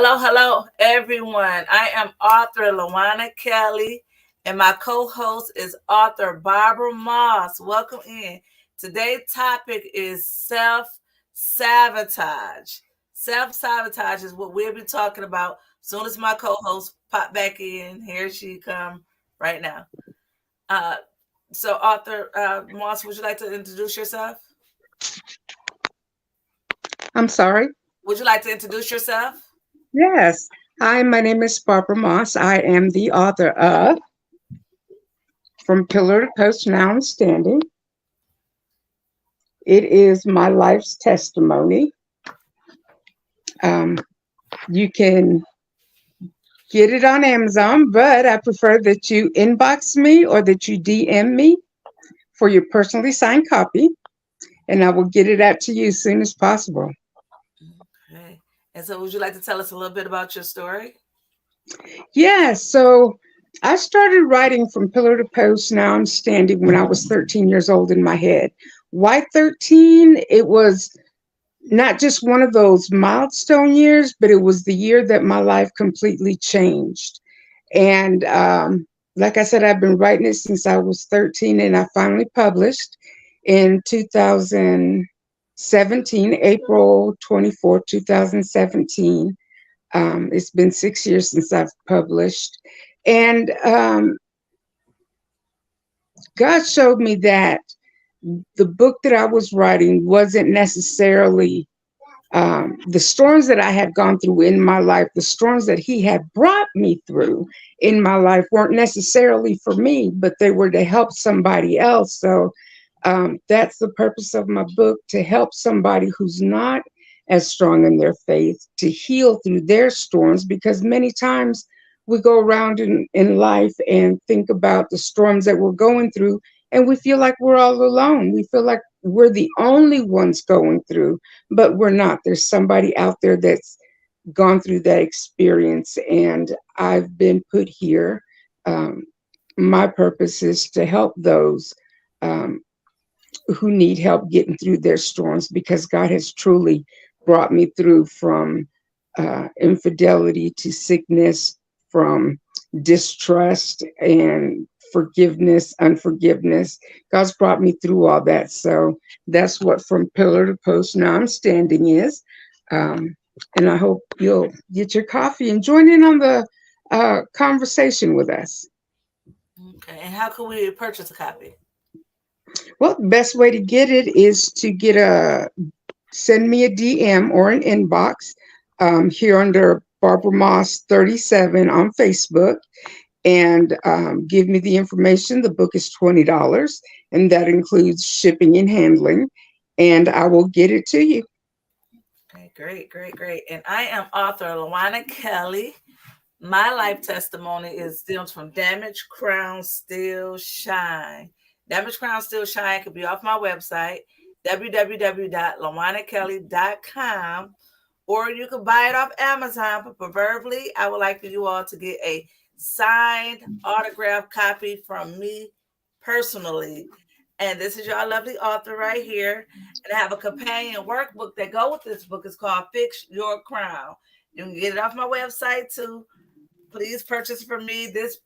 Hello, everyone. I am author Lawana Kelly, and my co-host is author Barbara Moss. Welcome in. Today's topic is self-sabotage. Self-sabotage is what we'll be talking about as soon as my co-host pop back in. Here she come right now. Uh, so, author Moss, would you like to introduce yourself? I'm sorry. Would you like to introduce yourself? Yes. Hi, my name is Barbara Moss. I am the author of From Pillar to Post Now I'm Standing. It is my life's testimony. Um, you can get it on Amazon, but I prefer that you inbox me or that you DM me for your personally signed copy, and I will get it out to you as soon as possible. Okay. And so, would you like to tell us a little bit about your story? Yeah, so I started writing From Pillar to Post Now I'm Standing when I was 13 years old in my head. Why 13? It was not just one of those milestone years, but it was the year that my life completely changed. And like I said, I've been writing it since I was 13, and I finally published in 2017, April 24th, 2017. It's been 6 years since I've published. And God showed me that the book that I was writing wasn't necessarily the storms that I had gone through in my life, the storms that He had brought me through in my life weren't necessarily for me, but they were to help somebody else. So that's the purpose of my book, to help somebody who's not as strong in their faith to heal through their storms, because many times we go around in life and think about the storms that we're going through, and we feel like we're all alone. We feel like we're the only ones going through, but we're not. There's somebody out there that's gone through that experience, and I've been put here. Um, my purpose is to help those um, who need help getting through their storms, because God has truly brought me through from infidelity to sickness, from distrust and forgiveness, unforgiveness. God's brought me through all that. So that's what From Pillar to Post Now I'm Standing is. Um, and I hope you'll get your coffee and join in on the conversation with us. Okay. And how can we purchase a copy? Well, the best way to get it is to send me a DM or an inbox here under Barbara Moss 37 on Facebook, and give me the information. The book is $20, and that includes shipping and handling, and I will get it to you. Okay, great. And I am author Lawana Kelly. My life testimony is stems from Damaged Crown Still Shine. Damaged Crown Still Shine could be off my website, www.lawanakelly.com, or you can buy it off Amazon. But preferably, I would like for you all to get a signed autograph copy from me personally. And this is your lovely author right here. And I have a companion workbook that go with this book. It's called Fix Your Crown. You can get it off my website too. Please purchase from me. This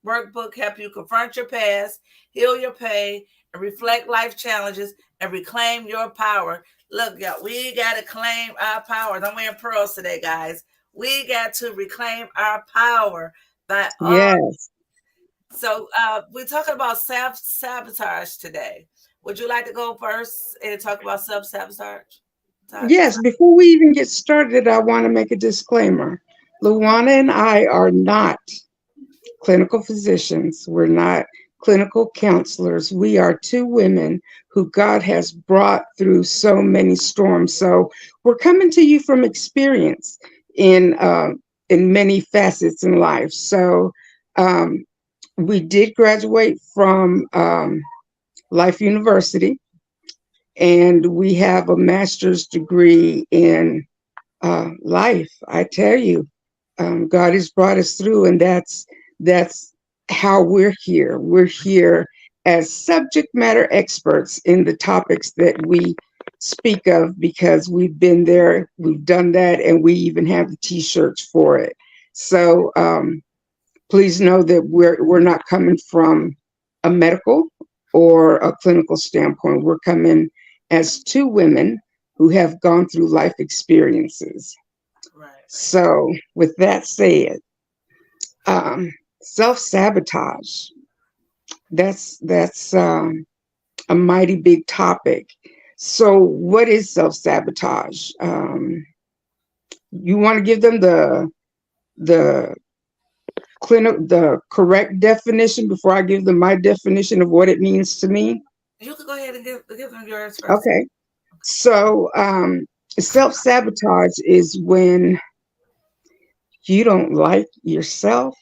workbook help you confront your past, heal your pain, and reflect life challenges and reclaim your power. Look, y'all, we got to claim our powers. I'm wearing pearls today, guys. We got to reclaim our power by all. Yes. So we're talking about self-sabotage today. Would you like to go first and talk about self-sabotage? Yes, before we even get started, I want to make a disclaimer. Luana and I are not clinical physicians. We're not clinical counselors. We are two women who God has brought through so many storms. So we're coming to you from experience in many facets in life. So um, we did graduate from Life University, and we have a master's degree in life. I tell you, God has brought us through, and that's how we're here. We're here as subject matter experts in the topics that we speak of because we've been there, we've done that, and we even have the t-shirts for it. So please know that we're not coming from a medical or a clinical standpoint. We're coming as two women who have gone through life experiences. Right. So with that said, um, self-sabotage, that's a mighty big topic. So what is self-sabotage? You want to give them the the correct definition before I give them my definition of what it means to me? You could go ahead and give them yours first. Okay. So self-sabotage is when you don't like yourself.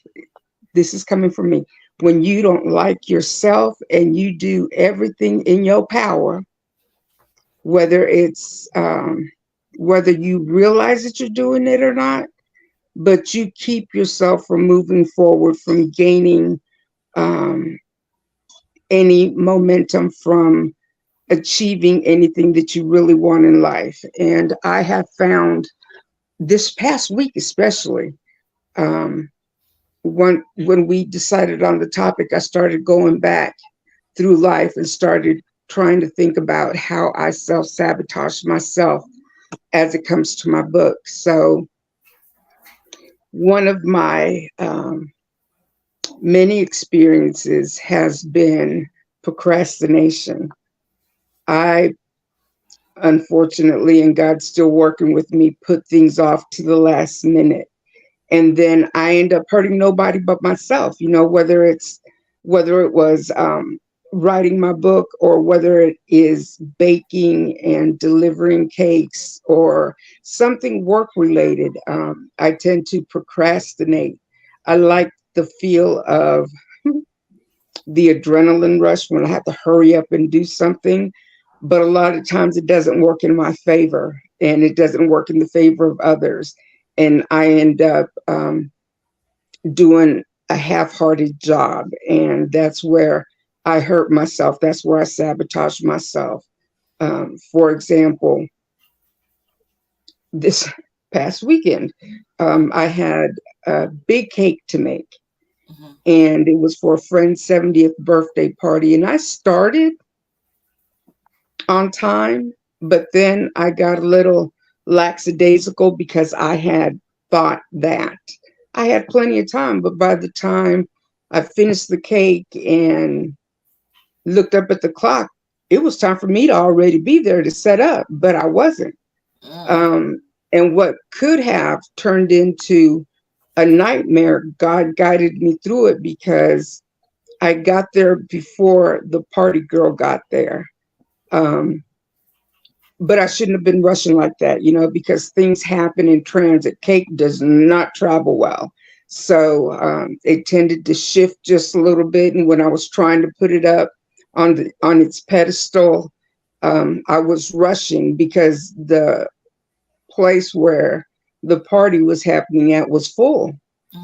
This is coming from me. When you don't like yourself and you do everything in your power, whether it's whether you realize that you're doing it or not, but you keep yourself from moving forward, from gaining um, any momentum, from achieving anything that you really want in life. And I have found this past week, especially, um, when we decided on the topic, I started going back through life and started trying to think about how I self sabotage myself as it comes to my book. So, one of my many experiences has been procrastination. I, unfortunately, and God's still working with me, put things off to the last minute. And then I end up hurting nobody but myself, whether it was writing my book or whether it is baking and delivering cakes or something work related. I tend to procrastinate. I like the feel of the adrenaline rush when I have to hurry up and do something. But a lot of times it doesn't work in my favor and it doesn't work in the favor of others. And I end up doing a half hearted job. And that's where I hurt myself. That's where I sabotage myself. For example, this past weekend, I had a big cake to make Hmm. and it was for a friend's 70th birthday party. And I started on time, but then I got a little lackadaisical because I had thought that I had plenty of time. But by the time I finished the cake and looked up at the clock, it was time for me to already be there to set up, but I wasn't. Mm. Um, and what could have turned into a nightmare, God guided me through it because I got there before the party girl got there. Um, but I shouldn't have been rushing like that, because things happen in transit. Cake does not travel well. So it tended to shift just a little bit. And when I was trying to put it up on its pedestal, I was rushing because the place where the party was happening at was full.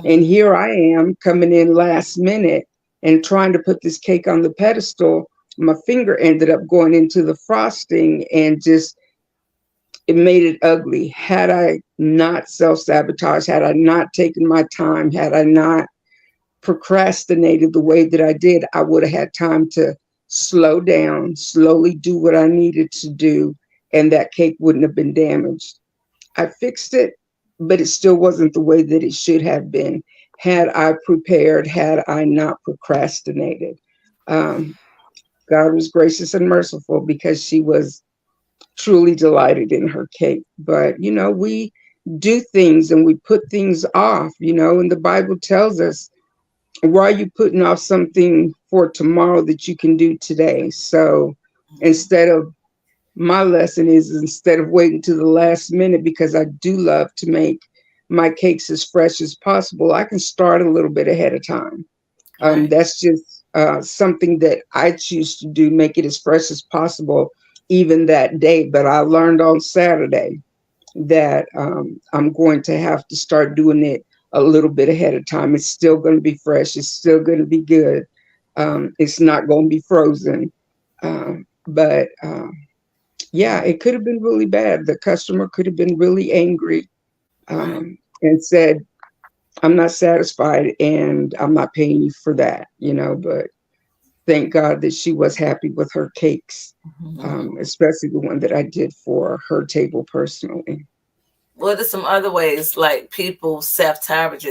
And Mm. here I am coming in last minute and trying to put this cake on the pedestal. My finger ended up going into the frosting and just it made it ugly. Had I not self sabotaged, had I not taken my time, had I not procrastinated the way that I did, I would have had time to slow down, slowly do what I needed to do, and that cake wouldn't have been damaged. I fixed it, but it still wasn't the way that it should have been had I prepared, had I not procrastinated. Um, God was gracious and merciful because she was truly delighted in her cake. But, we do things and we put things off, and the Bible tells us, why are you putting off something for tomorrow that you can do today? So Mhm. instead of my lesson is instead of waiting to the last minute, because I do love to make my cakes as fresh as possible, I can start a little bit ahead of time. Right. That's just something that I choose to do, make it as fresh as possible, even that day. But I learned on Saturday that I'm going to have to start doing it a little bit ahead of time. It's still going to be fresh. It's still going to be good. It's not going to be frozen. But Yeah, it could have been really bad. The customer could have been really angry, Right. and said, I'm not satisfied and I'm not paying you for that, but thank God that she was happy with her cakes, Mhm. especially the one that I did for her table personally. Well, there's some other ways like people self sabotage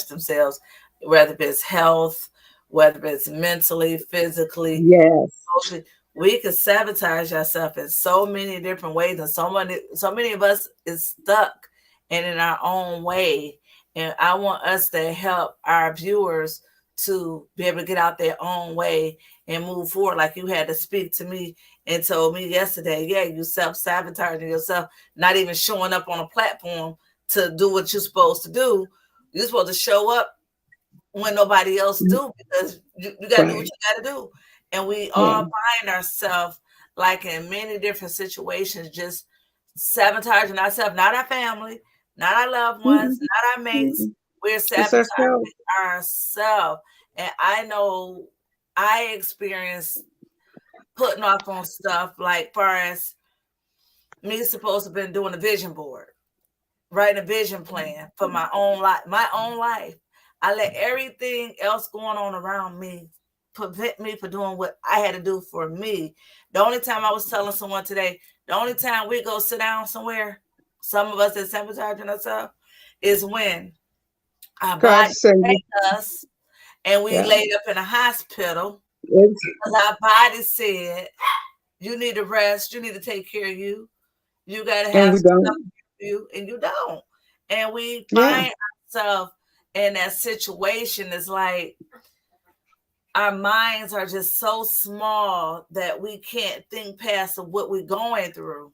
themselves, whether it's health, whether it's mentally, physically, Yes, emotionally. We can sabotage ourselves in so many different ways, and so many of us is stuck and in our own way. And I want us to help our viewers to be able to get out their own way and move forward. Like you had to speak to me and told me yesterday, yeah, you self-sabotaging yourself, not even showing up on a platform to do what you're supposed to do. You're supposed to show up when nobody else do, because you got to do what right. you got to do. And we Yeah. all find ourselves like in many different situations, just sabotaging ourselves, not our family, not our loved ones, Mm-mm, not our mates. mm-mm. We're Just sabotaging ourselves. ourselves. And I know I experienced putting off on stuff like far as me supposed to have been doing a vision board, writing a vision plan for my own life, I let everything else going on around me prevent me from doing what I had to do for me. The only time I was telling someone today, the only time we go sit down somewhere, some of us that sabotaging ourselves, is when our God body save you. failed us and we Yeah. laid up in a hospital It's, because our body said, you need to rest, you need to take care of you. You got to and have we stuff don't. for you, and you don't. And we Yeah. find ourselves in that situation. It's like our minds are just so small that we can't think past of what we're going through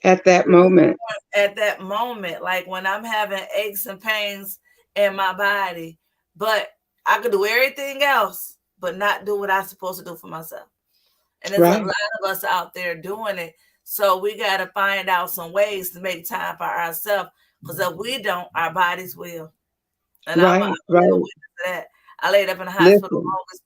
At that moment. at that moment. Like when I'm having aches and pains in my body, but I could do everything else, but not do what I'm supposed to do for myself. And there's a lot Right. of us out there doing it. So we got to find out some ways to make time for ourselves. Because if we don't, our bodies will. And I'm a Right. living Right. witness to that. I laid up in the hospital Listen. longest.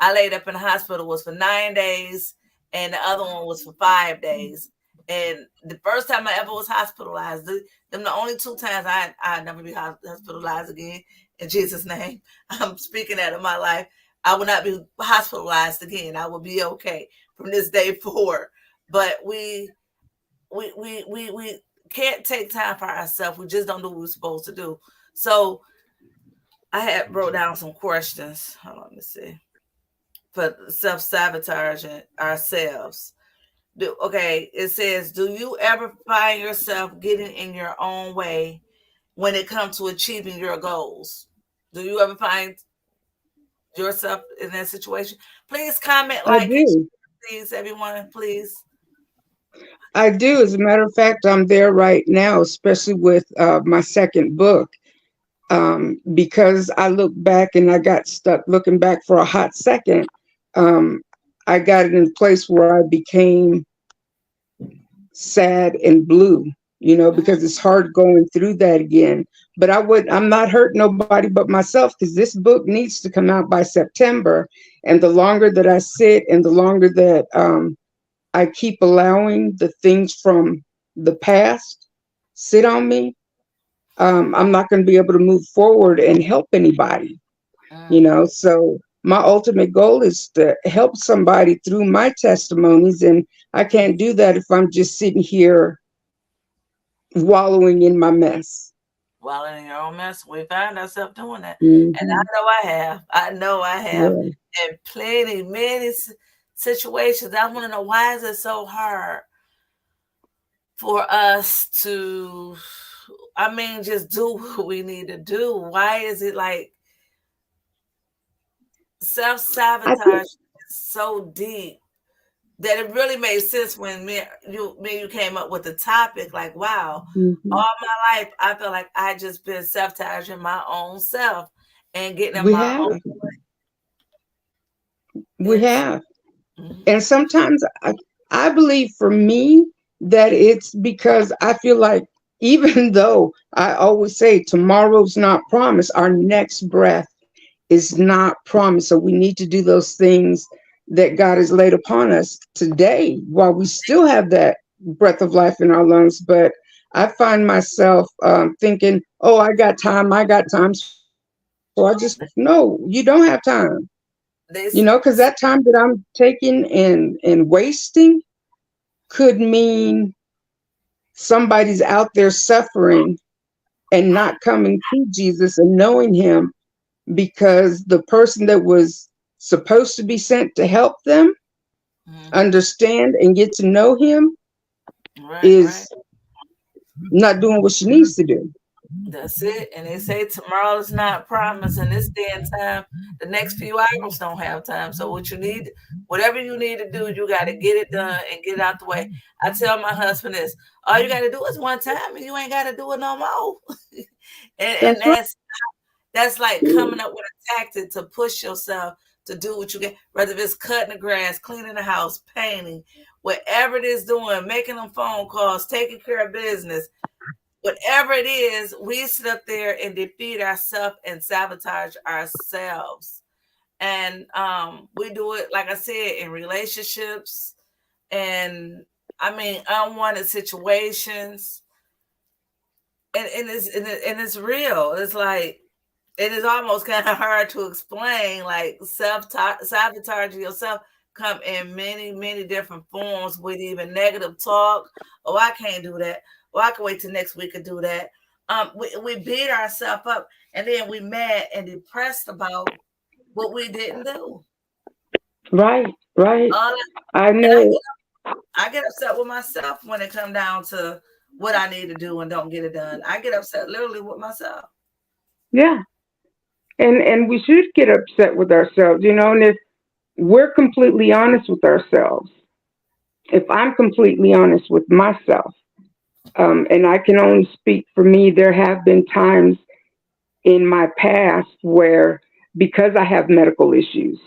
I laid up in the hospital was for 9 days, and the other one was for 5 days. And the first time I ever was hospitalized, them the only two times I never be hospitalized again. In Jesus' name, I'm speaking that in my life. I will not be hospitalized again. I will be okay from this day forward. But we can't take time for ourselves. We just don't do what we're supposed to do. So I had wrote down some questions. Hold on, let me see. For self-sabotaging ourselves. Okay, it says, do you ever find yourself getting in your own way when it comes to achieving your goals? Do you ever find yourself in that situation? Please comment, I like, and do. share, please, everyone, please. I do. As a matter of fact, I'm there right now, especially with my second book. Because I look back and I got stuck looking back for a hot second. Um, I got in a place where I became sad and blue, because it's hard going through that again. But I'm not hurting nobody but myself, because this book needs to come out by September. And the longer that I sit and the longer that I keep allowing the things from the past sit on me, I'm not going to be able to move forward and help anybody. Mm-hmm. So my ultimate goal is to help somebody through my testimonies, and I can't do that if I'm just sitting here wallowing in my mess. While in your own mess, we find ourselves doing that. And Hmm. I know I have. I know I have. Yeah. In plenty, many situations. I want to know, why is it so hard for us to, I mean, just do what we need to do? Why is it like self I think. sabotage is so deep that it really made sense when me and you came up with the topic? Like, wow, Hmm. all my life I feel like I just been sabotaging my own self and getting in We my have. own We it's have. mhm. And sometimes I believe for me that it's because I feel like, even though I always say tomorrow's not promised, our next breath is not promised. So we need to do those things that God has laid upon us today while we still have that breath of life in our lungs. But I find myself thinking, oh, I got time. So I just, no, you don't have time, They because that time that I'm taking and wasting could mean somebody's out there suffering and not coming to Jesus and knowing him, because the person that was supposed to be sent to help them mm-hmm. understand and get to know him Right, right. is not doing what she needs to do. That's it. And they say tomorrow is not promised. In this day and time, the next few hours don't have time. So what you need, whatever you need to do, you got to get it done and get it out the way. I tell my husband this: all you got to do is one time, and you ain't got to do it no more. And That's right. that's like coming up with a tactic to push yourself to do what you get, whether it's cutting the grass, cleaning the house, painting, whatever it is doing, making them phone calls, taking care of business, whatever it is, we sit up there and defeat ourselves and sabotage ourselves. And we do it, like I said, in relationships and I mean unwanted situations. And it's real. It's like it is almost kind of hard to explain. Like self sabotaging yourself come in many different forms, with even negative talk. Oh, I can't do that. Well, I can wait till next week to do that. We beat ourselves up, and then we mad and depressed about what we didn't do. Right, right. All I and know. I get upset with myself when it come down to what I need to do and don't get it done. I get upset literally with myself. Yeah. And we should get upset with ourselves, and if we're completely honest with ourselves, if I'm completely honest with myself, and I can only speak for me, there have been times in my past where, because I have medical issues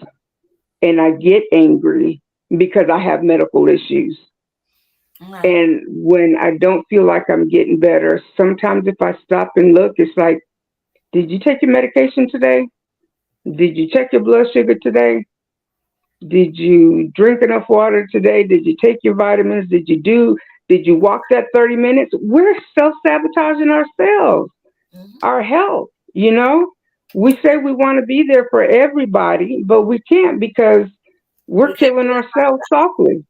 and I get angry because I have medical issues. Right. And when I don't feel like I'm getting better, sometimes if I stop and look, it's like, did you take your medication today? Did you check your blood sugar today? Did you drink enough water today? Did you take your vitamins? Did you walk that 30 minutes? We're self sabotaging ourselves, Mm-hmm. our health. We say we want to be there for everybody, but we can't, because we're We can't be killing there. ourselves softly.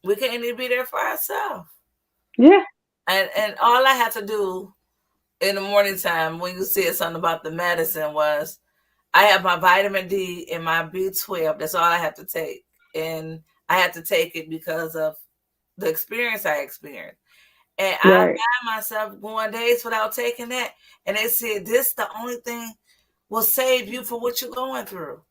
We can't even be there for ourselves. Yeah, And all I have to do in the morning time when you said something about the medicine was I have my vitamin D and my B12. That's all I have to take. And I have to take it because of the experience I experienced. And I right. find myself going days without taking that. And they said this the only thing will save you for what you're going through.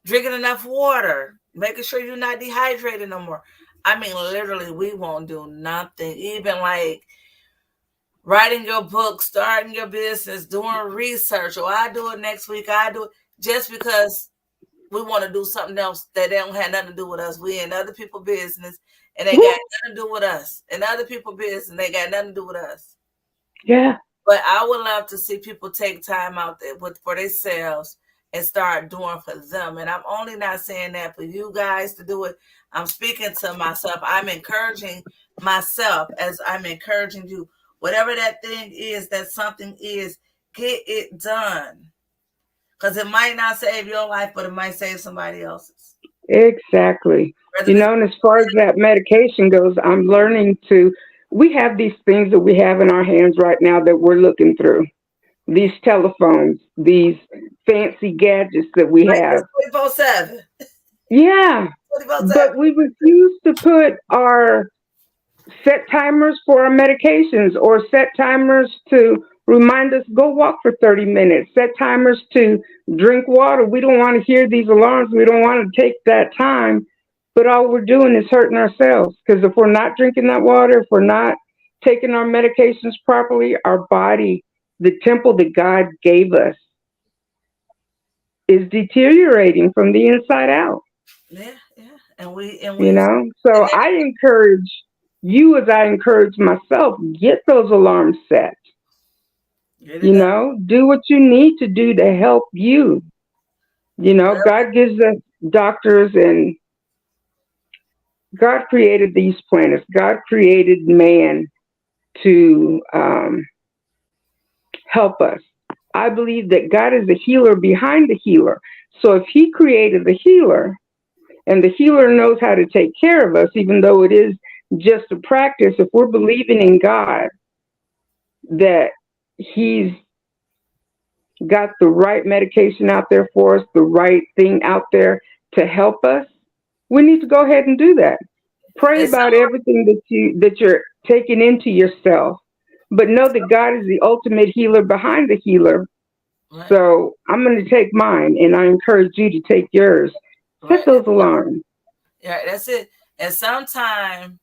Drinking enough water, making sure you're not dehydrated no more. I mean, literally, we won't do nothing. Even like writing your book, starting your business, doing research, or I do it next week, I do it just because we want to do something else that they don't have nothing to do with us. We in other people's business and they got Woo. nothing to do with us. And other people's business and they got nothing to do with us. Yeah, But I would love to see people take time out there for themselves and start doing for them. And I'm only not saying that for you guys to do it. I'm speaking to myself. I'm encouraging myself as I'm encouraging you. Whatever that thing is, that something is, get it done. Because it might not save your life, but it might save somebody else's. exactly. Whether it's And as far as that medication goes, I'm learning to, we have these things that we have in our hands right now that we're looking through, these telephones, these fancy gadgets that we like have. this 24/7. Yeah, 24/7. but we refuse to put our set timers for our medications, or set timers to remind us go walk for 30 minutes, set timers to drink water. We don't want to hear these alarms. We don't want to take that time, but all we're doing is hurting ourselves, because if we're not drinking that water, if we're not taking our medications properly, our body, the temple that God gave us, is deteriorating from the inside out. Yeah, yeah. And we So I encourage you, as I encourage myself, get those alarms set. get it done. Do what you need to do to help you. Whatever. God gives us doctors, and God created these planets. God created man to help us. I believe that God is the healer behind the healer. So if He created the healer, and the healer knows how to take care of us, even though it is just a practice, if we're believing in God that He's got the right medication out there for us, the right thing out there to help us, we need to go ahead and do that. Pray And so, about everything that you're taking into yourself, but know that God is the ultimate healer behind the healer. right, So I'm going to take mine, and I encourage you to take yours. Set right, those alarms. yeah, that's it. And sometimes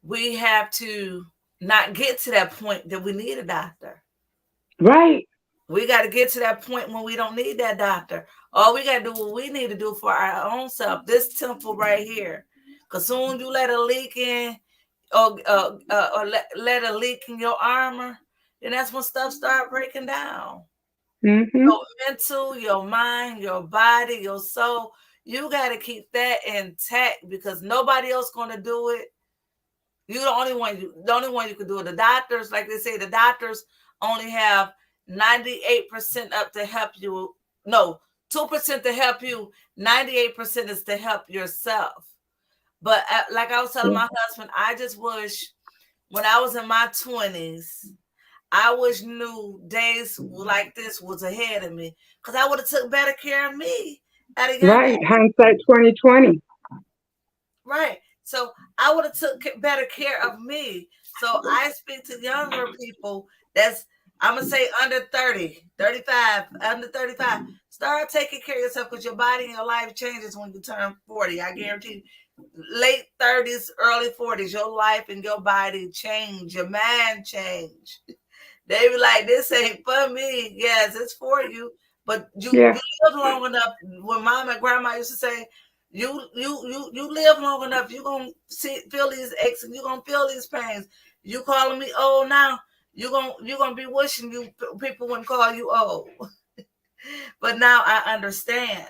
we have to not get to that point that we need a doctor. Right. We got to get to that point when we don't need that doctor. All we got to do what we need to do for our own self. This temple right here, because soon you let a leak in, or let a leak in your armor, then that's when stuff start breaking down. Mhm. Your mental, your mind, your body, your soul. You got to keep that intact because nobody else gonna do it. You the only one. The only one you can do it. The doctors, like they say, the doctors only have 98% up to help you. No, 2% to help you. 98% is to help yourself. But like I was telling my husband, I just wish when I was in my 20s, I wish knew days like this was ahead of me because I would have took better care of me at a young Right. age. Hindsight 2020. Right. So I would have took better care of me. So I speak to younger people that's I'm gonna say under 30, 35, under 35. Start taking care of yourself because your body and your life changes when you turn 40. I guarantee you. Late 30s, early 40s, your life and your body change, your mind change. They be like, this ain't for me. Yes, it's for you. But you Yeah. live long enough. When mom and grandma used to say, you live long enough, you gonna feel these aches and you gonna feel these pains. You calling me old now, you gonna be wishing people wouldn't call you old. But now I understand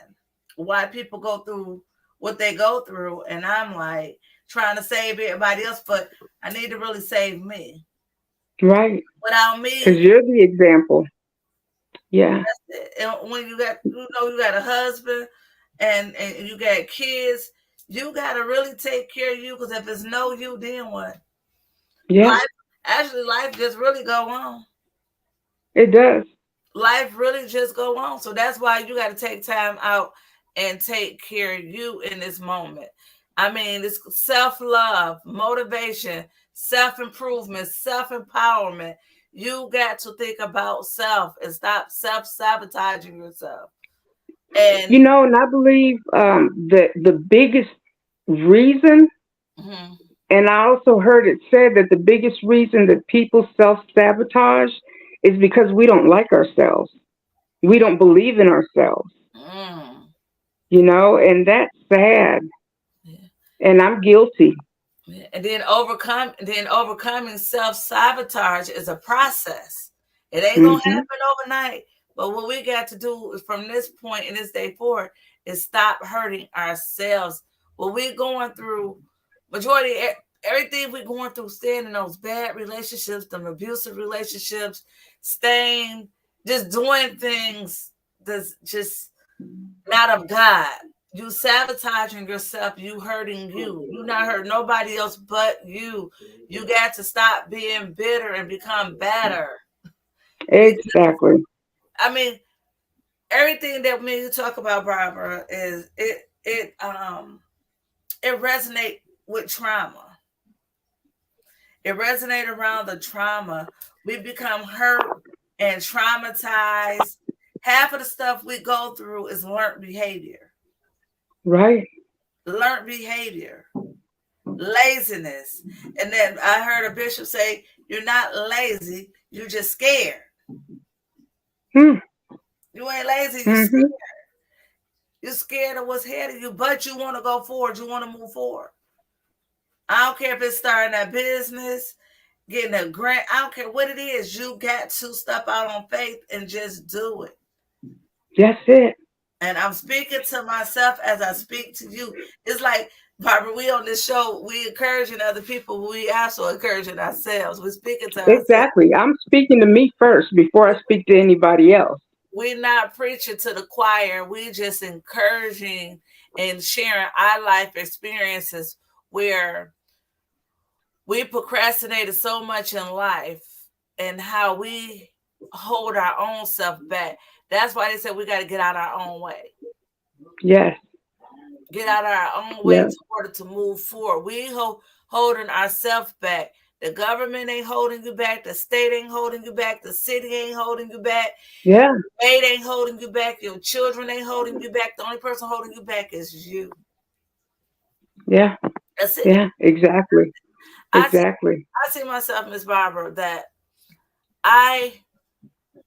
why people go through what they go through, and I'm like trying to save everybody else, but I need to really save me. Right. Without Because me, you're the example. Yeah. and when you got a husband and you got kids, you got to really take care of you because if it's no you, then what? Yeah. Life life just really go on. It does. Life really just go on. So that's why you got to take time out and take care of you in this moment. I mean, it's self love, motivation, self improvement, self empowerment. You got to think about self and stop self sabotaging yourself. And And I believe that the biggest reason, mhm, and I also heard it said that the biggest reason that people self sabotage is because we don't like ourselves. We mm, don't believe in ourselves, mm, and that's sad. yeah. And I'm guilty. Yeah. And then overcoming self-sabotage is a process. It ain't gonna Hmm. happen overnight. But what we got to do is from this point in this day forward is stop hurting ourselves. What we're going through, everything we're going through, staying in those bad relationships, them abusive relationships, staying, just doing things that's just not of God. You sabotaging yourself, you hurting you. You not hurt nobody else but you. You got to stop being bitter and become better. You, Exactly. I mean, everything that me and you talk about, Barbara, is it resonate with trauma. It resonate around the trauma. We become hurt and traumatized. Half of the stuff we go through is learned behavior. Right. Learned behavior. Laziness. And then I heard a bishop say, you're not lazy, you're just scared. Hmm. You ain't lazy, you scared. Hmm. You're scared of what's ahead of you, but you want to go forward, you want to move forward. I don't care if it's starting a business, getting a grant, I don't care what it is, you got to step out on faith and just do it. That's it. And I'm speaking to myself as I speak to you. It's like, Barbara, we on this show, we encouraging other people, we also encouraging ourselves. We're speaking to ourselves. Exactly. I'm speaking to me first before I speak to anybody else. We're not preaching to the choir. We just encouraging and sharing our life experiences where we procrastinated so much in life and how we hold our own self back. That's why they said we got to get out our own way. Yes. Get out our own way in Yes. order to move forward. Holding ourselves back. The government ain't holding you back. The state ain't holding you back. The city ain't holding you back. Yeah. Mate ain't holding you back. Your children ain't holding you back. The only person holding you back is you. Yeah. That's it. Yeah. Exactly. I see, Exactly. I see myself, Miss Barbara, that I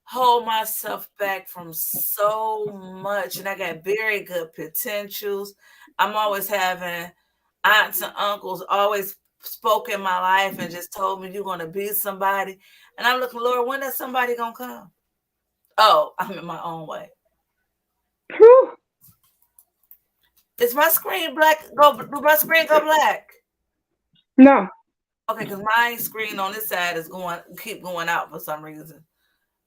hold myself back from so much, and I got very good potentials. I'm always having aunts and uncles always spoke in my life and just told me you're gonna be somebody. And I'm looking, Lord, when is somebody gonna come? Oh, I'm in my own way. Whew. Is my screen black? Do my screen go black? No. Okay, because my screen on this side is keep going out for some reason.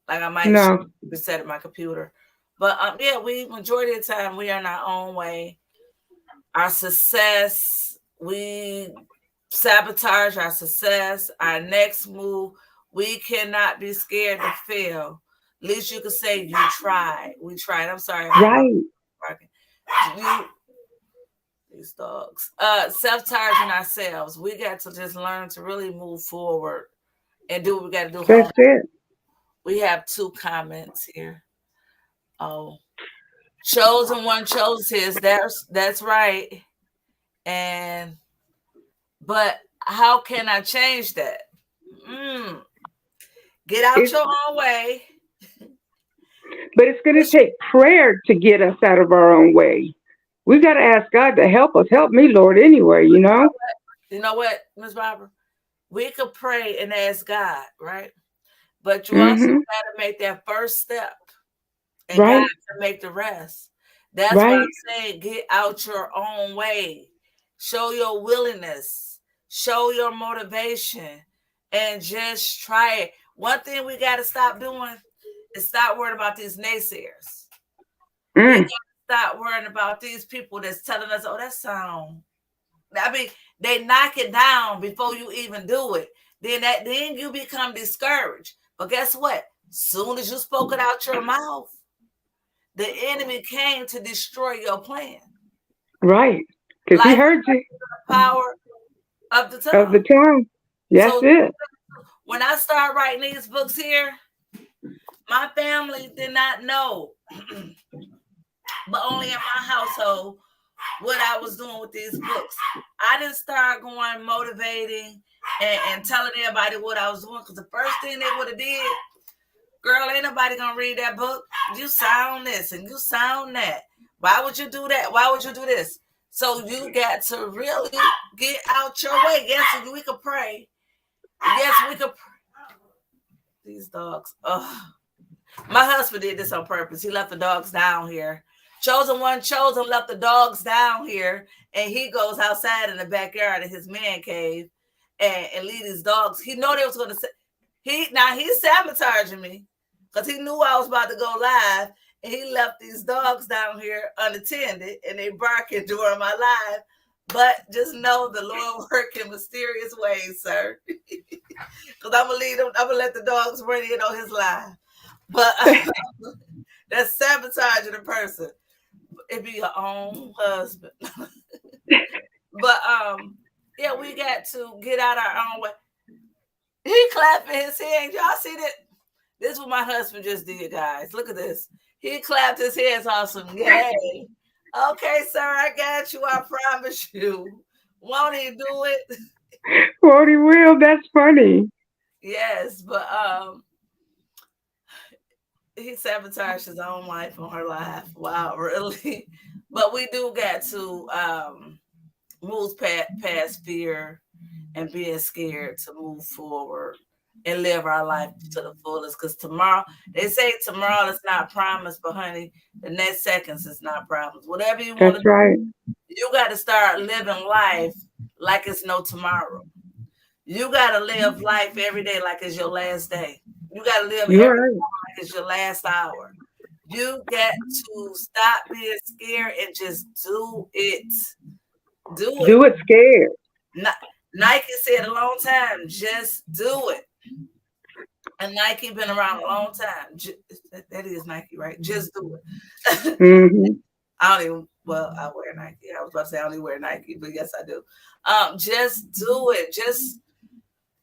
Like I might No. reset my computer. But yeah, we majority of the time we are in our own way. Our success, we sabotage our success, our next move. We cannot be scared to fail. At least you could say you tried. We tried. I'm sorry if my dog Right. is barking. You these dogs. Self-targeting ourselves. We got to just learn to really move forward and do what we got to do. Hold on. That's it. We have two comments here. Oh, chosen one chose his. That's right. And but how can I change that? Mm, get out It's your own way. but it's going to take prayer to get us out of our own way. We got to ask God to help us. Help me, Lord. Anyway, you know. You know what, Miss Barbara? We could pray and ask God, right? But you also Mhm. got to make that first step, and God Right. can make the rest. That's what Right. I'm saying. Get out your own way. Show your willingness. Show your motivation, and just try it. One thing we got to stop doing is stop worrying about these naysayers. We got Mm. to stop worrying about these people that's telling us, "Oh, that sound." I mean, they knock it down before you even do it. Then you become discouraged. But guess what? Soon as you spoke it out your mouth, the enemy came to destroy your plan. Right. Because He Life heard you is the power of the of tongue. the tongue. That's So it. when I start writing these books here, my family did not know, but only in my household, what I was doing with these books. I didn't start going motivating and telling everybody what I was doing because the first thing they would have did, girl, ain't nobody gonna read that book. You sound this and you sound that. Why would you do that? Why would you do this? So you got to really get out your way. Yes, we could pray. Yes, we could. These dogs. Oh, my husband did this on purpose. He left the dogs down here. Chosen one, chosen left the dogs down here, and he goes outside in the backyard of his man cave and lead his dogs. He know they was gonna say he's sabotaging me because he knew I was about to go live, and he left these dogs down here unattended, and they barking during my live. But just know the Lord work in mysterious ways, sir. Because I'm gonna leave them. I'm gonna let the dogs run in on his live. But that's sabotaging a person. It be your own husband. But yeah, we got to get out our own way. He clapping his hands. Y'all see that? This is what my husband just did, guys. Look at this. He clapped his hands awesome. Yay. Okay, sir, I got you. I promise you. Won't he do it? Won't He will. That's funny. Yes, but he sabotaged his own wife on her life. Wow, really? But we do got to move past fear and being scared to move forward. and live our life to the fullest. Because tomorrow, they say tomorrow is not promised, but honey, the next seconds is not promised. Whatever you want That's to right. do, you got to start living life like it's no tomorrow. You got to live life every day like it's your last day. You got to live every You're right. hour like it's your last hour. You got to stop being scared and just do it. Do it. Do it scared. Nike said a long time, just do it. And Nike been around a long time. That is Nike, right? Just do it. Hmm. I don't even. Well, I wear Nike. I was about to say I only wear Nike, but yes, I do. Just do it. Just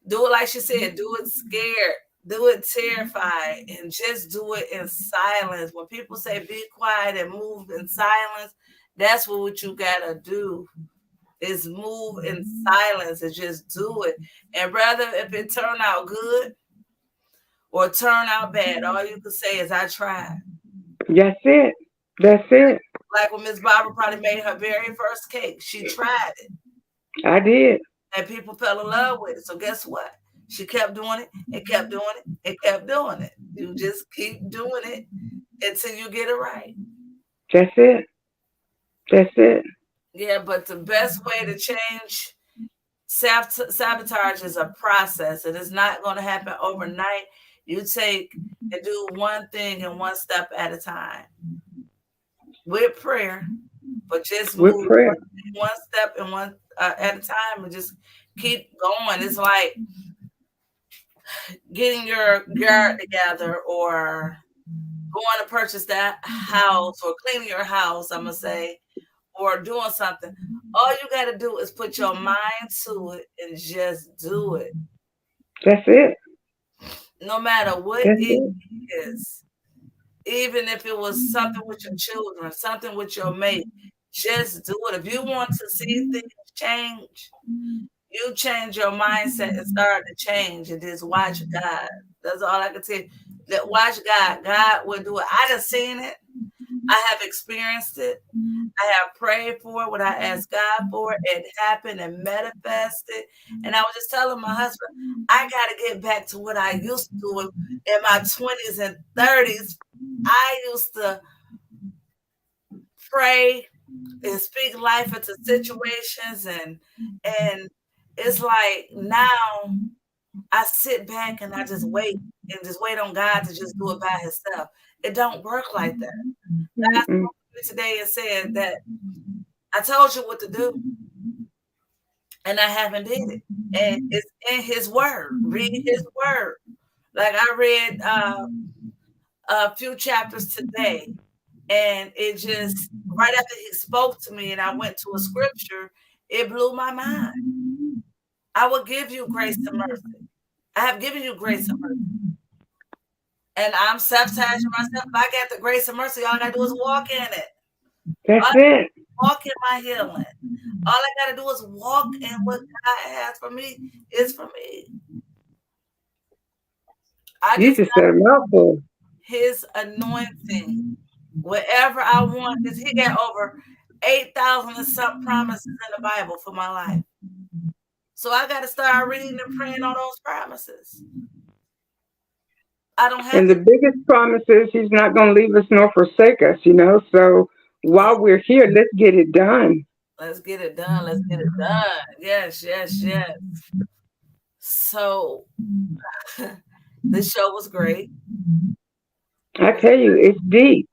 do it like she said. Do it scared. Do it terrified, and just do it in silence. When people say be quiet and move in silence, that's what you gotta do. Is move in silence and just do it. And rather if it turn out good or turn out bad, all you can say is I tried. That's it. That's it. Like when Miss Barbara probably made her very first cake, she tried it I did. and people fell in love with it. So guess what? She kept doing it and kept doing it and kept doing it. You just keep doing it until you get it right. That's it. That's it. Yeah, but the best way to change self sabotage is a process. It is not going to happen overnight. You take and do one thing and one step at a time with prayer, but just With move prayer. one step and one at a time and just keep going. It's like getting your yard together or going to purchase that house or cleaning your house, I'm going to say, or doing something. All you got to do is put your mind to it and just do it. That's it. No matter what That's it it. is, even if it was something with your children, something with your mate, just do it. If you want to see things change, you change your mindset and start to change and just watch God. That's all I can tell you. That watch God. God will do it. I done seen it. I have experienced it. I have prayed for it when I asked God for it. It happened and manifested. And I was just telling my husband, I got to get back to what I used to do in my 20s and 30s. I used to pray and speak life into situations and it's like now I sit back and I just wait and just wait on God to just do it by himself. It don't work like that. God Mm-mm. spoke to me today and said that I told you what to do and I haven't did it. And it's in his word. Read his word. Like I read a few chapters today and it just right after he spoke to me and I went to a scripture, it blew my mind. I will give you grace and mercy. I have given you grace and mercy. And I'm sabotaging myself. If I got the grace and mercy, all I gotta do is walk in it. That's All I gotta it. do is walk in my healing. All I gotta do is walk in what God has for me is for me. I You just just said a mouthful. his anointing wherever I want. Because he got over 8,000 and some promises in the Bible for my life. So I got to start reading and praying on those promises. I don't have And to. the biggest promise is he's not going to leave us nor forsake us, you know. So Yeah, while we're here, let's get it done. let's get it done. Let's get it done. Yes, yes, yes. So this show was great. It I was, tell you, it's deep.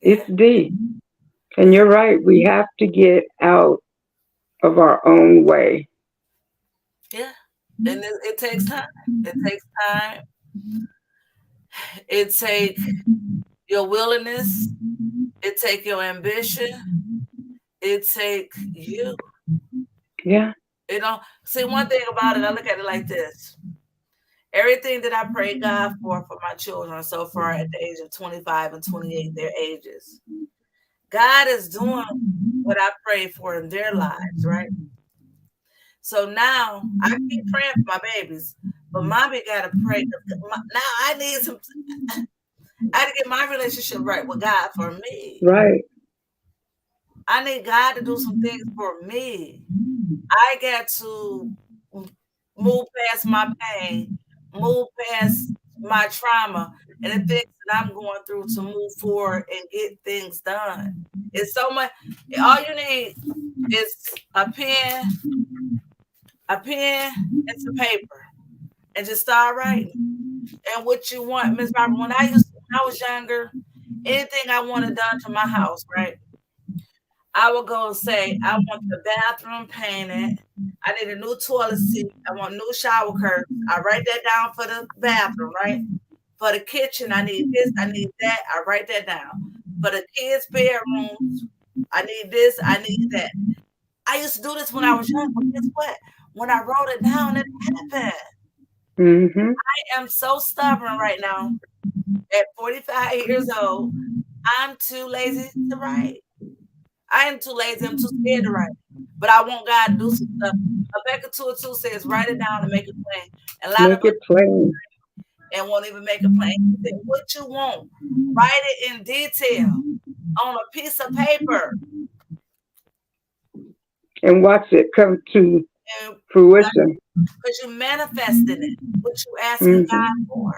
It's yeah, deep. And yeah, you're right. We have to get out of our own way. yeah. And it takes time. It takes time. It take your willingness. It take your ambition. It take you. Yeah. You know, see one thing about it, I look at it like this. Everything that I pray God for my children so far at the age of 25 and 28, their ages, God is doing what I prayed for in their lives, right? So now I keep praying for my babies, but mommy got to pray. Now I need some, I had to get my relationship right with God for me. Right. I need God to do some things for me. I got to move past my pain move past my trauma and the things that I'm going through to move forward and get things done. It's so much. All you need is a pen, and some paper, and just start writing. And what you want, Miss Barbara? When I was younger, anything I wanted done to my house, right? I would go and say, I want the bathroom painted. I need a new toilet seat. I want new shower curtains. I write that down for the bathroom, right? For the kitchen, I need this, I need that. I write that down. For the kids' bedrooms, I need this, I need that. I used to do this when I was young, but guess what? When I wrote it down, it happened. Mm-hmm. I am so stubborn right now. At 45 years old, I'm too lazy to write. I am too lazy. I'm too scared to write. But I want God to do some stuff. Habakkuk 2:2 says, write it down and make it plain. And a lot Make of us it plain and won't even make it plain. He said, what you want, write it in detail on a piece of paper. and watch it come to And fruition. because you manifesting it, what you asking God Mm-hmm. for.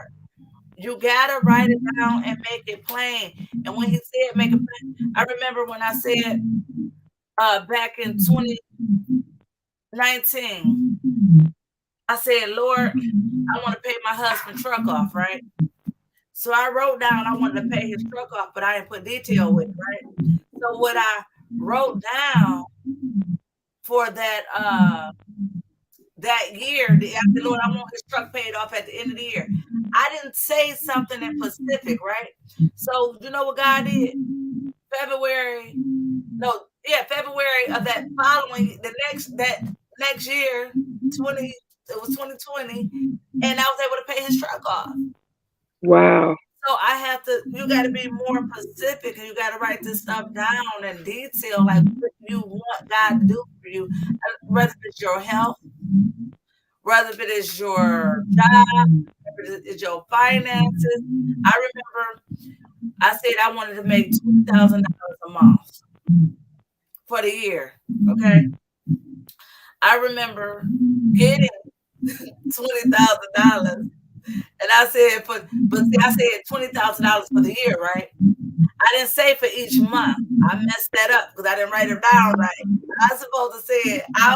You gotta write it down and make it plain. And when he said make it plain, I remember when I said back in 2019, I said, Lord, I want to pay my husband's truck off, right? So I wrote down I wanted to pay his truck off, but I didn't put detail with it, right? So what I wrote down for that year, I said, Lord, I want his truck paid off at the end of the year. I didn't say something in specific, right? So you know what God did? February, no, yeah, February of that following, that next year, 20, it was 2020, and I was able to pay his truck off. Wow. So you got to be more specific, and you got to write this stuff down in detail, like what you want God to do for you, whether it's your health, whether it is your job, whether it is your finances. I remember I said I wanted to make $20,000 a month for the year. Okay, I remember getting $20,000, and I said but see, I said $20,000 for the year, right? I didn't say for each month. I messed that up because I didn't write it down right. I supposed to say I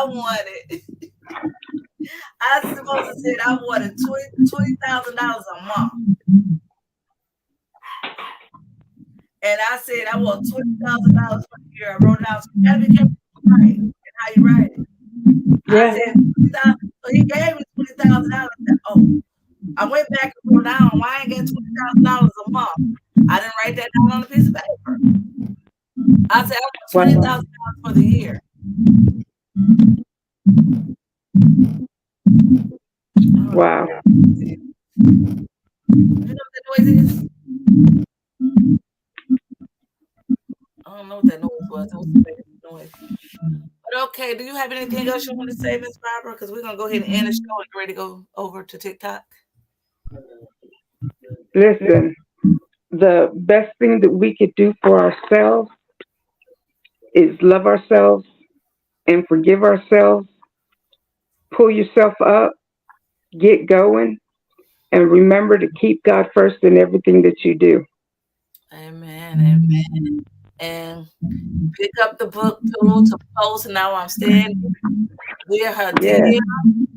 supposed to say I wanted $20,000 a month, and I said I want $20,000 for the year. I wrote it out. So you gotta be careful what you write and how you write it. I Yeah. said 20,000. So he gave me $20,000. Oh, I went back and wrote down why I ain't get $20,000 a month. I didn't write that down on a piece of paper. I said I want Wow. $20,000 for the year. I don't know what Wow. that is. You know what that noise is? I don't know what that noise was. It was a bad noise. But okay, do you have anything else you want to say, Miss Barbara? Because we're gonna go ahead and end the show and get ready to go over to TikTok. Listen, the best thing that we could do for ourselves is love ourselves and forgive ourselves. Pull yourself up, get going, and remember to keep God first in everything that you do. Amen, amen. And pick up the book Pillow to Post. Now I'm standing via her Yes, DM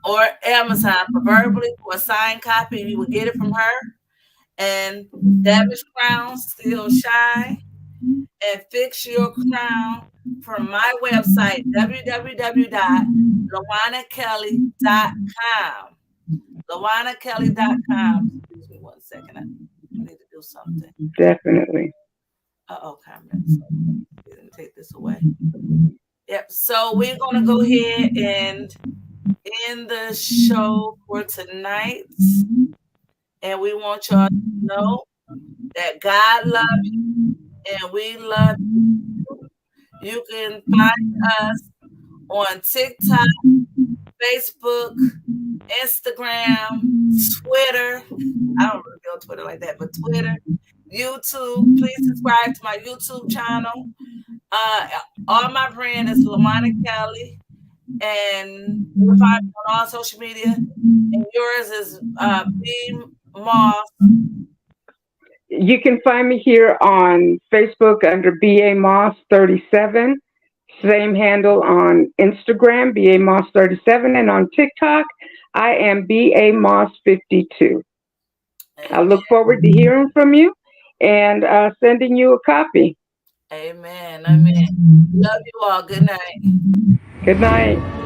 or Amazon, preferably for a signed copy. You will get it from her. And Damaged Crowns Still Shine. And Fix Your Crown from my website, www.lawanakelly.com. lawanakelly.com. Excuse me one second. I need to do something. definitely. Comments. Didn't take this away. Yep. So we're gonna go ahead and end the show for tonight, and we want y'all to know that God loves you and we love you. You can find us on TikTok, Facebook, Instagram, Twitter. I don't really go on Twitter like that, but Twitter, YouTube. Please subscribe to my YouTube channel. Uh, all my brand is Lawana Kelly, and you can find me on all social media. And yours is B Moss. You can find me here on Facebook under BA Moss 37. Same handle on Instagram, BA Moss 37, and on TikTok, I am BA Moss 52. I Amen. look forward to hearing from you and sending you a copy. Amen. Amen. Love you all. Good night. Good night.